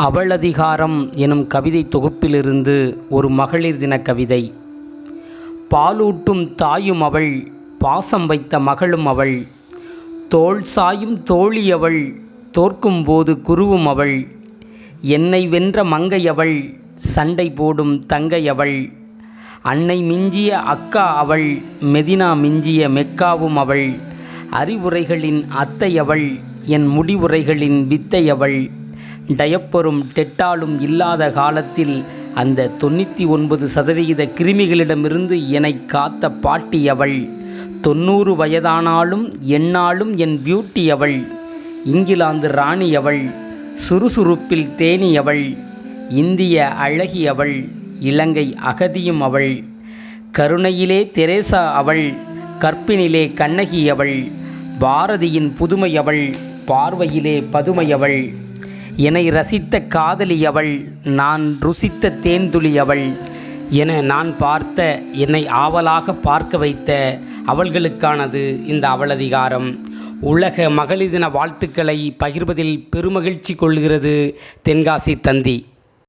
அவளதிகாரம் எனும் கவிதை தொகுப்பிலிருந்து ஒரு மகளிர் தின கவிதை. பாலூட்டும் தாயும் அவள், பாசம் வைத்த மகளும் அவள், தோள் சாயும் தோழி அவள், தோற்கும்போது குருவும் அவள், என்னை வென்ற மங்கை அவள், சண்டை போடும் தங்கை அவள், அன்னை மிஞ்சிய அக்கா அவள், மெதினா மிஞ்சிய மெக்காவும் அவள், அறிவுரைகளின் அத்தை அவள், என் முடிவுரைகளின் வித்தை அவள், டயப்பரும் டெட்டாலும் இல்லாத காலத்தில் அந்த 99% கிருமிகளிடமிருந்து என்னை காத்த பாட்டி அவள், 90 வயதானாலும் எந்நாளும் என் பியூட்டி அவள், இங்கிலாந்து ராணி அவள், சுறுசுறுப்பில் தேனி அவள், இந்திய அழகி அவள், இலங்கை அகதியும் அவள், கருணையிலே தெரேசா அவள், கற்பினிலே கண்ணகி அவள், பாரதியின் புதுமை அவள், பார்வையிலே பதுமை அவள், என்னை ரசித்த காதலி அவள், நான் ருசித்த தேன்துளி அவள் என நான் பார்த்த, என்னை ஆவலாக பார்க்க வைத்த அவள்களுக்கானது இந்த அவளதிகாரம். உலக மகளிர் தின வாழ்த்துக்களை பகிர்வதில் பெருமகிழ்ச்சி கொள்கிறது தென்காசி தந்தி.